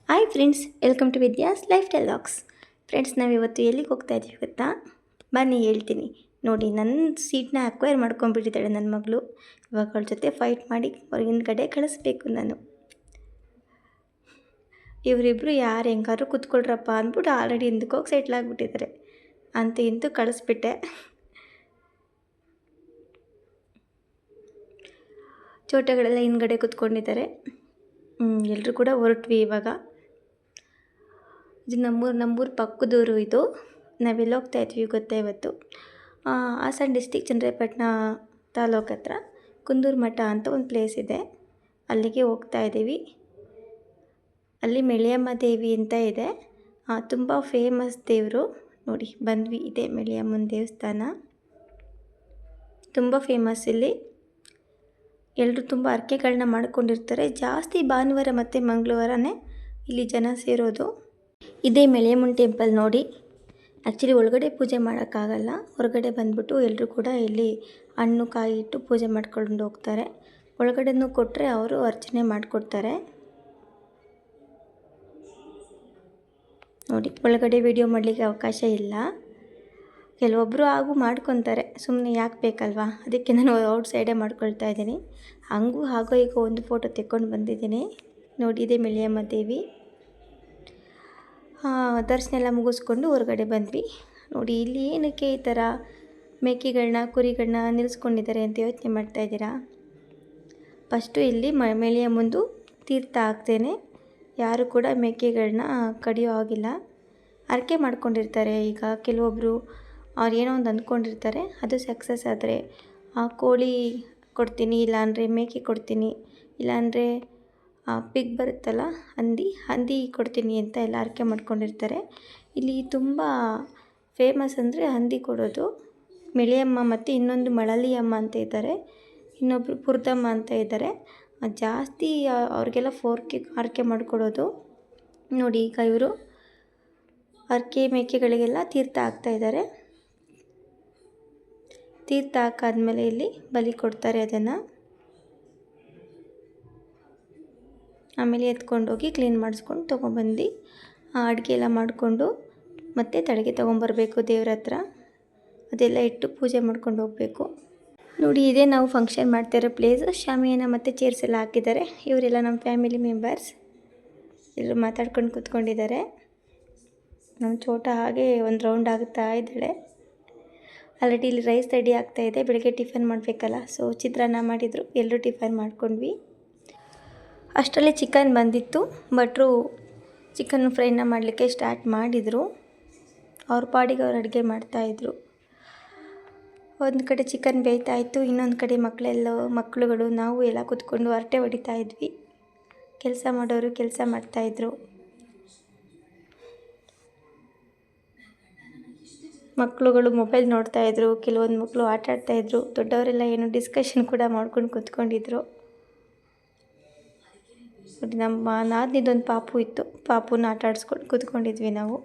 Hi friends, welcome to Vidya's lifestyle vlogs. Friends, ನಾವಿವತ್ತು ಎಲ್ಲಿಗೆ ಹೋಗ್ತಾ ಇದ್ದೀವಿ ಗೊತ್ತಾ? ಬನ್ನಿ ಹೇಳ್ತೀನಿ. ನೋಡಿ, ನನ್ನ ಸೀಟ್ನ ಅಕ್ವೈರ್ ಮಾಡ್ಕೊಂಡ್ಬಿಟ್ಟಿದ್ದಾಳೆ ನನ್ನ ಮಗಳು. ಇವಾಗ ಅವಳ ಜೊತೆ ಫೈಟ್ ಮಾಡಿ ಹೊರಗಿನ ಕಡೆ ಕಳಿಸ್ಬೇಕು ನಾನು. ಇವರಿಬ್ಬರು ಯಾರು ಹೆಂಗಾರು ಕೂತ್ಕೊಳ್ರಪ್ಪ ಅಂದ್ಬಿಟ್ಟು ಆಲ್ರೆಡಿ ಹಿಂದಕ್ಕೆ ಹೋಗಿ ಸೆಟ್ಲ್ ಆಗಿಬಿಟ್ಟಿದ್ದಾರೆ. ಅಂತೂ ಇಂತೂ ಕಳಿಸ್ಬಿಟ್ಟೆ. ಚೋಟಗಳೆಲ್ಲ ಹಿಂದ್ಗಡೆ ಕೂತ್ಕೊಂಡಿದ್ದಾರೆ. ಎಲ್ಲರೂ ಕೂಡ ಹೊರಟ್ವಿ ಇವಾಗ. ಇದು ನಮ್ಮೂರು ಪಕ್ಕದೂರು. ಇದು ನಾವೆಲ್ಲ ಹೋಗ್ತಾ ಇದ್ವಿ ಗೊತ್ತಾ ಇವತ್ತು? ಹಾಸನ ಡಿಸ್ಟಿಕ್ ಚನ್ನರಾಯಪಟ್ಟಣ ತಾಲೂಕು ಹತ್ರ ಕುಂದೂರು ಮಠ ಅಂತ ಒಂದು ಪ್ಲೇಸ್ ಇದೆ. ಅಲ್ಲಿಗೆ ಹೋಗ್ತಾ ಇದ್ದೀವಿ. ಅಲ್ಲಿ ಮೆಳಿಯಮ್ಮ ದೇವಿ ಅಂತ ಇದೆ, ತುಂಬ ಫೇಮಸ್ ದೇವರು. ನೋಡಿ ಬಂದ್ವಿ, ಇದೆ ಮೆಳಿಯಮ್ಮನ ದೇವಸ್ಥಾನ, ತುಂಬ ಫೇಮಸ್. ಇಲ್ಲಿ ಎಲ್ಲರೂ ತುಂಬ ಹರಕೆಗಳನ್ನ ಮಾಡ್ಕೊಂಡಿರ್ತಾರೆ. ಜಾಸ್ತಿ ಭಾನುವಾರ ಮತ್ತು ಮಂಗಳವಾರನೇ ಇಲ್ಲಿ ಜನ ಸೇರೋದು. ಇದೇ ಮೆಳಿಯಮ್ಮನ ಟೆಂಪಲ್ ನೋಡಿ. ಆ್ಯಕ್ಚುಲಿ ಒಳಗಡೆ ಪೂಜೆ ಮಾಡೋಕ್ಕಾಗಲ್ಲ, ಹೊರಗಡೆ ಬಂದ್ಬಿಟ್ಟು ಎಲ್ಲರೂ ಕೂಡ ಇಲ್ಲಿ ಹಣ್ಣು ಕಾಯಿ ಇಟ್ಟು ಪೂಜೆ ಮಾಡ್ಕೊಂಡು ಹೋಗ್ತಾರೆ. ಒಳಗಡೆನೂ ಕೊಟ್ಟರೆ ಅವರು ಅರ್ಚನೆ ಮಾಡಿಕೊಡ್ತಾರೆ. ನೋಡಿ, ಒಳಗಡೆ ವಿಡಿಯೋ ಮಾಡಲಿಕ್ಕೆ ಅವಕಾಶ ಇಲ್ಲ. ಕೆಲವೊಬ್ಬರು ಮಾಡ್ಕೊತಾರೆ, ಸುಮ್ಮನೆ ಯಾಕೆ ಬೇಕಲ್ವಾ, ಅದಕ್ಕೆ ನಾನು ಔಟ್ ಸೈಡೇ ಮಾಡ್ಕೊಳ್ತಾ ಇದ್ದೀನಿ. ಹಾಗೋ ಈಗ ಒಂದು ಫೋಟೋ ತೆಕ್ಕೊಂಡು ಬಂದಿದ್ದೀನಿ. ನೋಡಿ, ಇದೇ ಮೆಳಿಯಮ್ಮ ದೇವಿ. ದರ್ಶನ ಎಲ್ಲ ಮುಗಿಸ್ಕೊಂಡು ಹೊರಗಡೆ ಬಂದ್ವಿ. ನೋಡಿ, ಇಲ್ಲಿ ಏನಕ್ಕೆ ಈ ಥರ ಮೇಕೆಗಳನ್ನ ಕುರಿಗಳನ್ನ ನಿಲ್ಲಿಸ್ಕೊಂಡಿದ್ದಾರೆ ಅಂತ ಯೋಚನೆ ಮಾಡ್ತಾಯಿದ್ದೀರಾ? ಫಸ್ಟು ಇಲ್ಲಿ ಮೆಳಿಯಮ್ಮಂದು ತೀರ್ಥ ಹಾಕ್ತೇನೆ ಯಾರು ಕೂಡ ಮೇಕೆಗಳನ್ನ ಕಡಿಯೋ ಆಗಿಲ್ಲ. ಹರಕೆ ಮಾಡ್ಕೊಂಡಿರ್ತಾರೆ. ಈಗ ಕೆಲವೊಬ್ಬರು ಅವ್ರು ಏನೋ ಒಂದು ಅಂದ್ಕೊಂಡಿರ್ತಾರೆ, ಅದು ಸಕ್ಸಸ್ ಆದರೆ ಕೋಳಿ ಕೊಡ್ತೀನಿ, ಇಲ್ಲಾಂದರೆ ಮೇಕೆ ಕೊಡ್ತೀನಿ, ಇಲ್ಲಾಂದರೆ ಪಿಗ್ ಬರುತ್ತಲ್ಲ ಹಂದಿ ಕೊಡ್ತೀನಿ ಅಂತ ಎಲ್ಲ ಹರಕೆ ಮಾಡ್ಕೊಂಡಿರ್ತಾರೆ. ಇಲ್ಲಿ ತುಂಬ ಫೇಮಸ್ ಅಂದರೆ ಹಂದಿ ಕೊಡೋದು. ಮೆಳಿಯಮ್ಮ ಮತ್ತು ಇನ್ನೊಂದು ಮಳಲಿಯಮ್ಮ ಅಂತ ಇದ್ದಾರೆ, ಇನ್ನೊಬ್ಬರು ಪುರ್ದಮ್ಮ ಅಂತ ಇದ್ದಾರೆ. ಜಾಸ್ತಿ ಅವ್ರಿಗೆಲ್ಲ ಹರಕೆ ಮಾಡಿಕೊಡೋದು. ನೋಡಿ, ಈಗ ಇವರು ಹರಕೆ ಮೇಕೆಗಳಿಗೆಲ್ಲ ತೀರ್ಥ ಹಾಕ್ತಾಯಿದ್ದಾರೆ. ತೀರ್ಥ ಹಾಕಾದ್ಮೇಲೆ ಇಲ್ಲಿ ಬಲಿ ಕೊಡ್ತಾರೆ ಅದನ್ನು. ಆಮೇಲೆ ಎತ್ಕೊಂಡೋಗಿ ಕ್ಲೀನ್ ಮಾಡಿಸ್ಕೊಂಡು ತೊಗೊಬಂದು ಅಡುಗೆ ಎಲ್ಲ ಮಾಡಿಕೊಂಡು ಮತ್ತು ತಳಗೆ ತೊಗೊಂಬರ್ಬೇಕು ದೇವ್ರ ಹತ್ರ. ಅದೆಲ್ಲ ಇಟ್ಟು ಪೂಜೆ ಮಾಡ್ಕೊಂಡು ಹೋಗಬೇಕು. ನೋಡಿ, ಇದೇ ನಾವು ಫಂಕ್ಷನ್ ಮಾಡ್ತಿರೋ ಪ್ಲೇಸ್. ಶಾಮಿಯಾನ ಮತ್ತು ಚೇರ್ಸ್ ಎಲ್ಲ ಹಾಕಿದ್ದಾರೆ. ಇವರೆಲ್ಲ ನಮ್ಮ ಫ್ಯಾಮಿಲಿ ಮೆಂಬರ್ಸ್. ಎಲ್ಲರೂ ಮಾತಾಡ್ಕೊಂಡು ಕೂತ್ಕೊಂಡಿದ್ದಾರೆ. ನಮ್ಮ ಚೋಟ ಹಾಗೆ ಒಂದು ರೌಂಡ್ ಆಗುತ್ತಾ ಇದ್ದಾಳೆ. ಆಲ್ರೆಡಿ ಇಲ್ಲಿ ರೈಸ್ ರೆಡಿ ಆಗ್ತಾಯಿದೆ. ಬೆಳಗ್ಗೆ ಟಿಫನ್ ಮಾಡಬೇಕಲ್ಲ, ಸೊ ಚಿತ್ರಾನ್ನ ಮಾಡಿದರು. ಎಲ್ಲರೂ ಟಿಫನ್ ಮಾಡ್ಕೊಂಡ್ವಿ. ಅಷ್ಟರಲ್ಲಿ ಚಿಕನ್ ಬಂದಿತ್ತು. ಭಟ್ರು ಚಿಕನ್ ಫ್ರೈನ ಮಾಡಲಿಕ್ಕೆ ಸ್ಟಾರ್ಟ್ ಮಾಡಿದರು. ಅವ್ರ ಪಾಡಿಗೆ ಅವ್ರು ಅಡುಗೆ ಮಾಡ್ತಾಯಿದ್ರು. ಒಂದು ಕಡೆ ಚಿಕನ್ ಬೇಯ್ತಾಯಿತ್ತು, ಇನ್ನೊಂದು ಕಡೆ ಮಕ್ಕಳುಗಳು ನಾವು ಎಲ್ಲ ಕೂತ್ಕೊಂಡು ಹರಟೆ ಹೊಡಿತಾ ಇದ್ವಿ. ಕೆಲಸ ಮಾಡೋರು ಕೆಲಸ ಮಾಡ್ತಾಯಿದ್ರು. ಮಕ್ಕಳುಗಳು ಮೊಬೈಲ್ ನೋಡ್ತಾಯಿದ್ರು, ಕೆಲವೊಂದು ಮಕ್ಕಳು ಆಟ ಆಡ್ತಾಯಿದ್ರು. ದೊಡ್ಡವರೆಲ್ಲ ಏನೋ ಡಿಸ್ಕಷನ್ ಕೂಡ ಮಾಡ್ಕೊಂಡು ಕೂತ್ಕೊಂಡಿದ್ರು. ನಮ್ಮ ನಾದಿನಿದೊಂದು ಪಾಪು ಇತ್ತು, ಪಾಪುನ ಆಟ ಆಡಿಸ್ಕೊಂಡು ಕೂತ್ಕೊಂಡಿದ್ವಿ ನಾವು.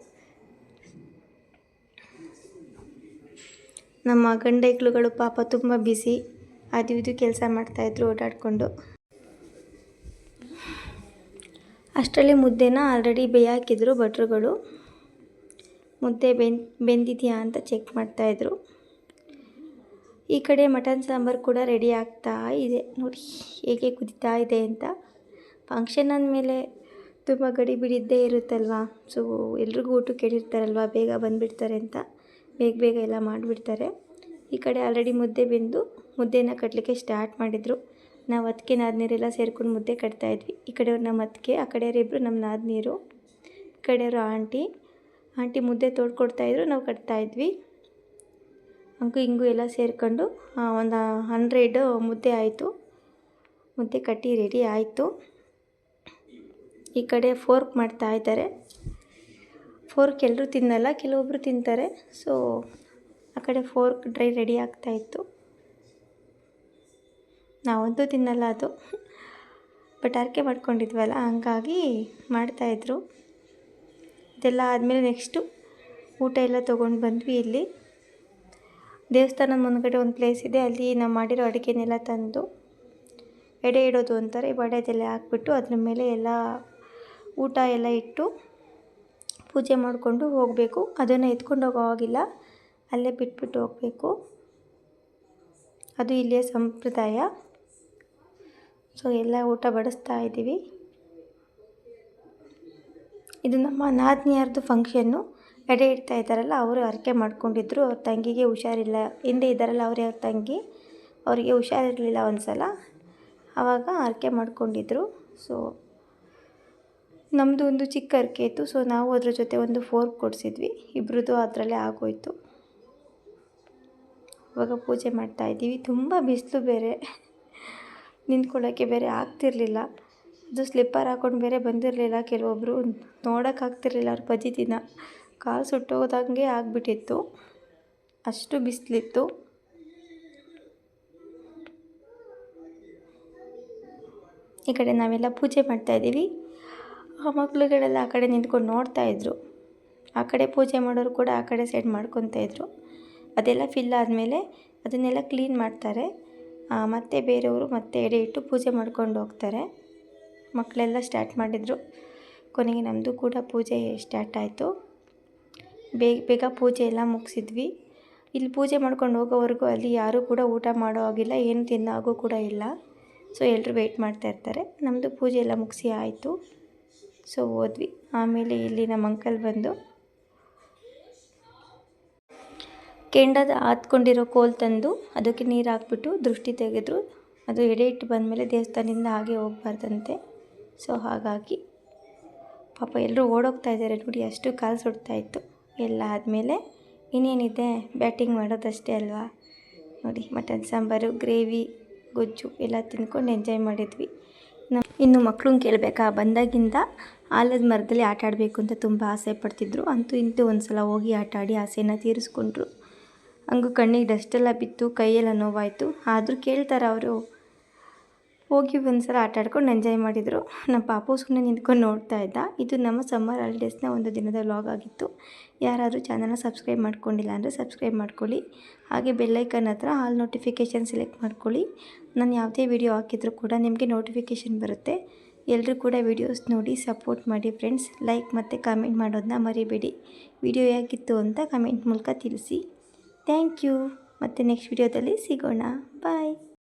ನಮ್ಮ ಗಂಡೈಕ್ಳುಗಳು ಪಾಪ ತುಂಬ ಬಿಸಿ, ಅದು ಇದು ಕೆಲಸ ಮಾಡ್ತಾಯಿದ್ರು ಓಡಾಡಿಕೊಂಡು. ಅಷ್ಟರಲ್ಲಿ ಮುದ್ದೆನ ಆಲ್ರೆಡಿ ಬೇಯಾಕಿದ್ರು ಭಟ್ರುಗಳು. ಮುದ್ದೆ ಬೆಂದಿದೆಯಾ ಅಂತ ಚೆಕ್ ಮಾಡ್ತಾಯಿದ್ರು. ಈ ಕಡೆ ಮಟನ್ ಸಾಂಬಾರು ಕೂಡ ರೆಡಿ ಆಗ್ತಾ ಇದೆ. ನೋಡಿ ಹೇಗೆ ಕುದೀತಾ ಇದೆ ಅಂತ. ಫಂಕ್ಷನ್ ಅಂದಮೇಲೆ ತುಂಬ ಗಡಿಬಿಡಿದ್ದೇ ಇರುತ್ತಲ್ವ. ಸೊ ಎಲ್ರಿಗೂ ಊಟಕ್ಕೆ ಕೇಳಿರ್ತಾರಲ್ವ, ಬೇಗ ಬಂದುಬಿಡ್ತಾರೆ ಅಂತ ಬೇಗ ಎಲ್ಲ ಮಾಡಿಬಿಡ್ತಾರೆ. ಈ ಕಡೆ ಆಲ್ರೆಡಿ ಮುದ್ದೆ ಬೆಂದು ಮುದ್ದೆನ ಕಟ್ಟಲಿಕ್ಕೆ ಸ್ಟಾರ್ಟ್ ಮಾಡಿದರು. ನಾವು ಅದಕ್ಕೆ ನಾದಿನೀರೆಲ್ಲ ಸೇರ್ಕೊಂಡು ಮುದ್ದೆ ಕಟ್ತಾಯಿದ್ವಿ. ಈ ಕಡೆಯವ್ರು ನಮ್ಮ ಅದಕ್ಕೆ, ಆ ಕಡೆಯವರಿಬ್ಬರು ನಮ್ಮ ನಾದಿನೀರು, ಈ ಕಡೆಯವರು ಆಂಟಿ ಮುದ್ದೆ ತೋಡ್ಕೊಡ್ತಾಯಿದ್ರು, ನಾವು ಕಟ್ತಾಯಿದ್ವಿ. ಹಂಗೂ ಹಿಂಗೂ ಎಲ್ಲ ಸೇರಿಕೊಂಡು ಒಂದು 100 ಮುದ್ದೆ ಆಯಿತು. ಮುದ್ದೆ ಕಟ್ಟಿ ರೆಡಿ ಆಯಿತು. ಈ ಕಡೆ ಫೋರ್ಕ್ ಮಾಡ್ತಾ ಇದ್ದಾರೆ. ಫೋರ್ಕ್ ಎಲ್ಲರೂ ತಿನ್ನಲ್ಲ, ಕೆಲವೊಬ್ಬರು ತಿಂತಾರೆ. ಸೊ ಆ ಕಡೆ ಫೋರ್ಕ್ ರೆಡಿ ಆಗ್ತಾಯಿತ್ತು. ನಾವಂತೂ ತಿನ್ನಲ್ಲ ಅದು, ಬಟ್ ಹರಕೆ ಮಾಡ್ಕೊಂಡಿದ್ವಲ್ಲ ಹಂಗಾಗಿ ಮಾಡ್ತಾಯಿದ್ರು. ಇದೆಲ್ಲ ಆದಮೇಲೆ ನೆಕ್ಸ್ಟು ಊಟ ಎಲ್ಲ ತೊಗೊಂಡು ಬಂದ್ವಿ. ಇಲ್ಲಿ ದೇವಸ್ಥಾನದ ಮುಂದ್ಗಡೆ ಒಂದು ಪ್ಲೇಸ್ ಇದೆ, ಅಲ್ಲಿ ನಾವು ಮಾಡಿರೋ ಅಡುಗೆನೆಲ್ಲ ತಂದು ಎಡೆ ಇಡೋದು ಅಂತಾರೆ, ವಡೆದೆಲ್ಲ ಹಾಕ್ಬಿಟ್ಟು ಅದ್ರ ಮೇಲೆ ಎಲ್ಲ ಊಟ ಎಲ್ಲ ಇಟ್ಟು ಪೂಜೆ ಮಾಡಿಕೊಂಡು ಹೋಗಬೇಕು. ಅದನ್ನು ಎತ್ಕೊಂಡು ಹೋಗೋವಾಗಿಲ್ಲ, ಅಲ್ಲೇ ಬಿಟ್ಬಿಟ್ಟು ಹೋಗಬೇಕು. ಅದು ಇಲ್ಲಿಯ ಸಂಪ್ರದಾಯ. ಸೊ ಎಲ್ಲ ಊಟ ಬಡಿಸ್ತಾ ಇದ್ದೀವಿ. ಇದು ನಮ್ಮ ನಾದಿನಿಯರ್ದು ಫಂಕ್ಷನ್ನು. ಎಡೆ ಇಡ್ತಾ ಇದ್ದಾರಲ್ಲ, ಅವರು ಹರಕೆ ಮಾಡ್ಕೊಂಡಿದ್ರು. ಅವ್ರ ತಂಗಿಗೆ ಹುಷಾರಿಲ್ಲ, ಹಿಂದೆ ಇದ್ದಾರಲ್ಲ ಅವರೇ ಅವ್ರ ತಂಗಿ, ಅವರಿಗೆ ಹುಷಾರಿರಲಿಲ್ಲ ಒಂದು ಸಲ, ಆವಾಗ ಹರಕೆ ಮಾಡ್ಕೊಂಡಿದ್ರು. ಸೊ ನಮ್ಮದು ಒಂದು ಚಿಕ್ಕ ಹರಕೆ ಇತ್ತು. ಸೊ ನಾವು ಅದ್ರ ಜೊತೆ ಒಂದು ಫೋರ್ಕ್ ಕೊಡಿಸಿದ್ವಿ, ಇಬ್ಬರದು ಅದರಲ್ಲೇ ಆಗೋಯ್ತು. ಇವಾಗ ಪೂಜೆ ಮಾಡ್ತಾಯಿದ್ದೀವಿ. ತುಂಬ ಬಿಸಿಲು ಬೇರೆ, ನಿಂತ್ಕೊಳ್ಳೋಕ್ಕೆ ಬೇರೆ ಆಗ್ತಿರ್ಲಿಲ್ಲ. ಅದು ಸ್ಲಿಪ್ಪರ್ ಹಾಕ್ಕೊಂಡು ಬೇರೆ ಬಂದಿರಲಿಲ್ಲ. ಕೆಲವೊಬ್ಬರು ನೋಡೋಕ್ಕಾಗ್ತಿರ್ಲಿಲ್ಲ ಅವ್ರ ಪಜಿತಿನ, ಕಾಲು ಸುಟ್ಟೋದಂಗೆ ಆಗಿಬಿಟ್ಟಿತ್ತು, ಅಷ್ಟು ಬಿಸಿಲಿತ್ತು. ಈ ಕಡೆ ನಾವೆಲ್ಲ ಪೂಜೆ ಮಾಡ್ತಾಯಿದ್ದೀವಿ. ಆ ಮಕ್ಳುಗಳೆಲ್ಲ ಆ ಕಡೆ ನಿಂತ್ಕೊಂಡು ನೋಡ್ತಾಯಿದ್ರು. ಆ ಕಡೆ ಪೂಜೆ ಮಾಡೋರು ಕೂಡ ಆ ಕಡೆ ಸೈಡ್ ಮಾಡ್ಕೊತಾಯಿದ್ರು. ಅದೆಲ್ಲ ಫಿಲ್ ಆದಮೇಲೆ ಅದನ್ನೆಲ್ಲ ಕ್ಲೀನ್ ಮಾಡ್ತಾರೆ. ಮತ್ತು ಬೇರೆಯವರು ಮತ್ತೆ ಎಡೆ ಇಟ್ಟು ಪೂಜೆ ಮಾಡ್ಕೊಂಡು ಹೋಗ್ತಾರೆ. ಮಕ್ಕಳೆಲ್ಲ ಸ್ಟಾರ್ಟ್ ಮಾಡಿದರು. ಕೊನೆಗೆ ನಮ್ಮದು ಕೂಡ ಪೂಜೆ ಸ್ಟಾರ್ಟ್ ಆಯಿತು. ಬೇಗ ಬೇಗ ಪೂಜೆ ಎಲ್ಲ ಮುಗಿಸಿದ್ವಿ. ಇಲ್ಲಿ ಪೂಜೆ ಮಾಡ್ಕೊಂಡು ಹೋಗೋವರೆಗೂ ಅಲ್ಲಿ ಯಾರೂ ಕೂಡ ಊಟ ಮಾಡೋ ಆಗಿಲ್ಲ, ಏನು ತಿನ್ನೋ ಹಾಗೂ ಕೂಡ ಇಲ್ಲ. ಸೊ ಎಲ್ಲರೂ ವೆಯ್ಟ್ ಮಾಡ್ತಾಯಿರ್ತಾರೆ. ನಮ್ಮದು ಪೂಜೆ ಎಲ್ಲ ಮುಗಿಸಿ ಆಯಿತು. ಸೊ ಹೋದ್ವಿ. ಆಮೇಲೆ ಇಲ್ಲಿ ನಮ್ಮ ಅಂಕಲ್ ಬಂದು ಕೆಂಡದ ಹಾತ್ಕೊಂಡಿರೋ ಕೋಲ್ ತಂದು ಅದಕ್ಕೆ ನೀರು ಹಾಕ್ಬಿಟ್ಟು ದೃಷ್ಟಿ ತೆಗೆದ್ರು. ಅದು ಎಡೆ ಇಟ್ಟು ಬಂದಮೇಲೆ ದೇವಸ್ಥಾನದಿಂದ ಹಾಗೆ ಹೋಗ್ಬಾರ್ದಂತೆ. ಸೊ ಹಾಗಾಗಿ ಪಾಪ ಎಲ್ಲರೂ ಓಡೋಗ್ತಾ ಇದ್ದಾರೆ ನೋಡಿ, ಅಷ್ಟು ಕಾಲು ಸುಡ್ತಾಯಿತ್ತು. ಎಲ್ಲ ಆದಮೇಲೆ ಇನ್ನೇನಿದೆ, ಬ್ಯಾಟಿಂಗ್ ಮಾಡೋದಷ್ಟೇ ಅಲ್ವಾ. ನೋಡಿ, ಮಟನ್ ಸಾಂಬಾರು, ಗ್ರೇವಿ, ಗೊಜ್ಜು ಎಲ್ಲ ತಿಂದ್ಕೊಂಡು ಎಂಜಾಯ್ ಮಾಡಿದ್ವಿ. ಇನ್ನು ಮಕ್ಕಳನ್ನ ಕೇಳಬೇಕಾ, ಬಂದಾಗಿಂದ ಆಲದ ಮರದಲ್ಲಿ ಆಟ ಆಡಬೇಕು ಅಂತ ತುಂಬ ಆಸೆ ಪಡ್ತಿದ್ರು. ಅಂತೂ ಇಂತೂ ಒಂದು ಸಲ ಹೋಗಿ ಆಟ ಆಡಿ ಆಸೆನ ತೀರಿಸ್ಕೊಂಡ್ರು. ಹಂಗೂ ಕಣ್ಣಿಗೆ ಡಸ್ಟೆಲ್ಲ ಬಿತ್ತು, ಕೈಯೆಲ್ಲ ನೋವಾಯಿತು. ಆದರೂ ಕೇಳ್ತಾರೆ ಅವರು. ಹೋಗಿ ಒಂದು ಸಲ ಆಟ ಆಡ್ಕೊಂಡು ಎಂಜಾಯ್ ಮಾಡಿದರು. ನಮ್ಮ ಪಾಪು ಸುಮ್ಮನೆ ನಿಂತ್ಕೊಂಡು ನೋಡ್ತಾ ಇದ್ದ. ಇದು ನಮ್ಮ ಸಮ್ಮರ್ ಹಾಲಿಡೇಸ್ನ ಒಂದು ದಿನದ ವ್ಲಾಗ್ ಆಗಿತ್ತು. ಯಾರಾದರೂ ಚಾನಲ್ನ ಸಬ್ಸ್ಕ್ರೈಬ್ ಮಾಡ್ಕೊಂಡಿಲ್ಲ ಅಂದರೆ ಸಬ್ಸ್ಕ್ರೈಬ್ ಮಾಡ್ಕೊಳ್ಳಿ. ಹಾಗೆ ಬೆಲ್ಲೈಕನ್ ಹತ್ರ ಆಲ್ ನೋಟಿಫಿಕೇಷನ್ ಸೆಲೆಕ್ಟ್ ಮಾಡ್ಕೊಳ್ಳಿ. ನಾನು ಯಾವುದೇ ವಿಡಿಯೋ ಹಾಕಿದರೂ ಕೂಡ ನಿಮಗೆ ನೋಟಿಫಿಕೇಷನ್ ಬರುತ್ತೆ. ಎಲ್ಲರೂ ಕೂಡ ವಿಡಿಯೋಸ್ ನೋಡಿ ಸಪೋರ್ಟ್ ಮಾಡಿ ಫ್ರೆಂಡ್ಸ್. ಲೈಕ್ ಮತ್ತು ಕಾಮೆಂಟ್ ಮಾಡೋದನ್ನ ಮರಿಬೇಡಿ. ವಿಡಿಯೋ ಹೇಗಿತ್ತು ಅಂತ ಕಮೆಂಟ್ ಮೂಲಕ ತಿಳಿಸಿ. Thank you. ಮತ್ತು ನೆಕ್ಸ್ಟ್ ವಿಡಿಯೋದಲ್ಲಿ ಸಿಗೋಣ. ಬಾಯ್.